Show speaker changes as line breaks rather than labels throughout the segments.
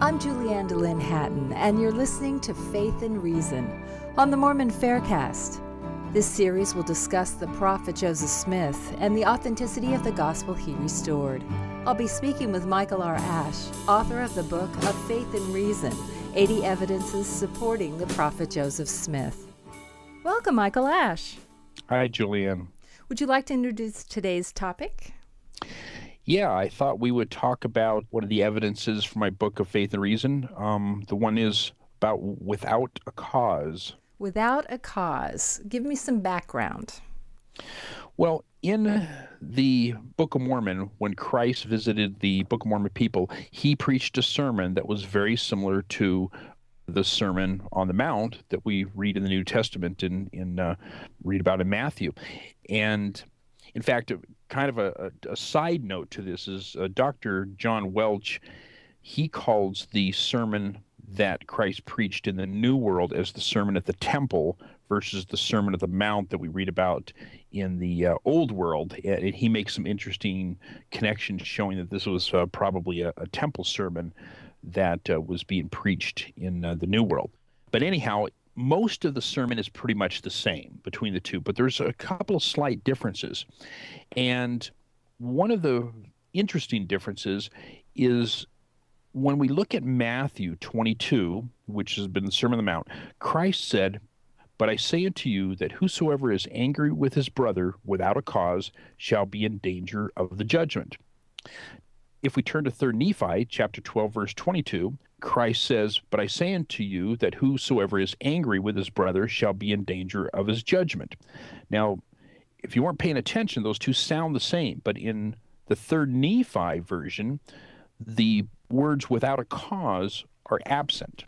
I'm Julianne DeLynn Hatton, and you're listening to Faith and Reason on the Mormon Faircast. This series will discuss the prophet Joseph Smith and the authenticity of the gospel he restored. I'll be speaking with Michael R. Ash, author of the book of Faith and Reason, 80 Evidences Supporting the Prophet Joseph Smith. Welcome, Michael Ash.
Hi, Julianne.
Would you like to introduce today's topic?
Yeah, I thought we would talk about one of the evidences for my book of Faith and Reason. The one is about without a cause.
Without a cause. Give me some background.
Well, in the Book of Mormon, when Christ visited the Book of Mormon people, he preached a sermon that was very similar to the Sermon on the Mount that we read in the New Testament and read about in Matthew. And in fact, kind of a side note to this is Dr. John Welch. He calls the sermon that Christ preached in the New World as the Sermon at the Temple versus the Sermon at the Mount that we read about in the Old World. And he makes some interesting connections showing that this was probably a temple sermon that was being preached in the New World. But anyhow, most of the sermon is pretty much the same between the two, but there's a couple of slight differences. And one of the interesting differences is when we look at Matthew 22, which has been the Sermon on the Mount, Christ said, "But I say unto you that whosoever is angry with his brother without a cause shall be in danger of the judgment." If we turn to 3 Nephi, chapter 12, verse 22, Christ says, "But I say unto you that whosoever is angry with his brother shall be in danger of his judgment." Now, if you weren't paying attention, those two sound the same, but in the 3 Nephi version, the words without a cause are absent.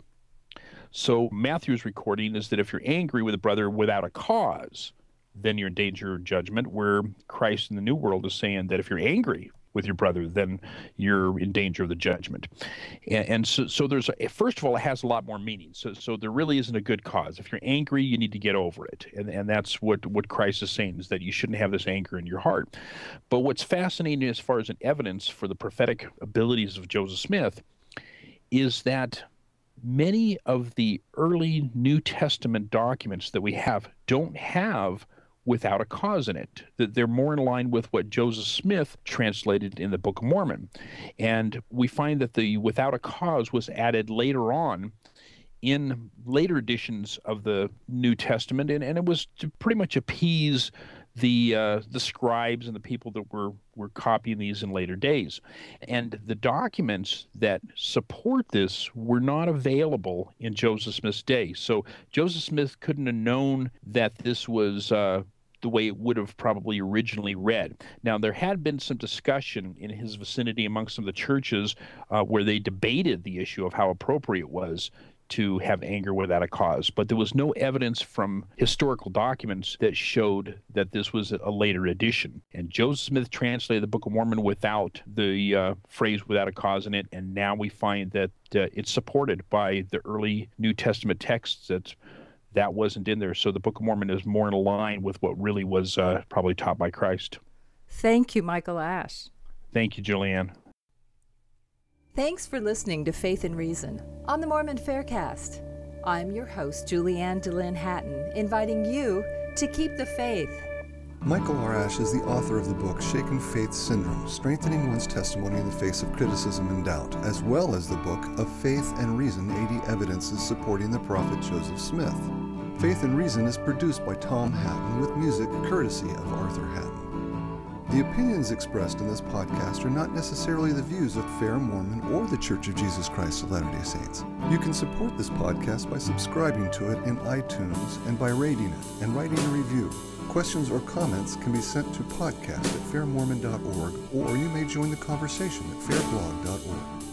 So Matthew's recording is that if you're angry with a brother without a cause, then you're in danger of judgment, where Christ in the New World is saying that if you're angry with your brother, then you're in danger of the judgment. And so there's, first of all, it has a lot more meaning. So there really isn't a good cause. If you're angry, you need to get over it. And that's what Christ is saying, is that you shouldn't have this anger in your heart. But what's fascinating as far as an evidence for the prophetic abilities of Joseph Smith is that many of the early New Testament documents that we have don't have without a cause in it. That they're more in line with what Joseph Smith translated in the Book of Mormon. And we find that the without a cause was added later on in later editions of the New Testament, and it was to pretty much appease the scribes and the people that were copying these in later days. And the documents that support this were not available in Joseph Smith's day. So Joseph Smith couldn't have known that this was the way it would have probably originally read. Now, there had been some discussion in his vicinity amongst some of the churches where they debated the issue of how appropriate it was to have anger without a cause, but there was no evidence from historical documents that showed that this was a later edition. And Joseph Smith translated the Book of Mormon without the phrase without a cause in it, and now we find that it's supported by the early New Testament texts that wasn't in there. So the Book of Mormon is more in line with what really was probably taught by Christ.
Thank you, Michael Ash.
Thank you, Julianne.
Thanks for listening to Faith and Reason on the Mormon Faircast. I'm your host, Julianne DeLynn Hatton, inviting you to keep the faith.
Michael R. Ash is the author of the book Shaken Faith Syndrome, Strengthening One's Testimony in the Face of Criticism and Doubt, as well as the book of Faith and Reason, 80 Evidences Supporting the Prophet Joseph Smith. Faith and Reason is produced by Tom Hatton with music courtesy of Arthur Hatton. The opinions expressed in this podcast are not necessarily the views of Fair Mormon or the Church of Jesus Christ of Latter-day Saints. You can support this podcast by subscribing to it in iTunes and by rating it and writing a review. Questions or comments can be sent to podcast@fairmormon.org, or you may join the conversation at fairblog.org.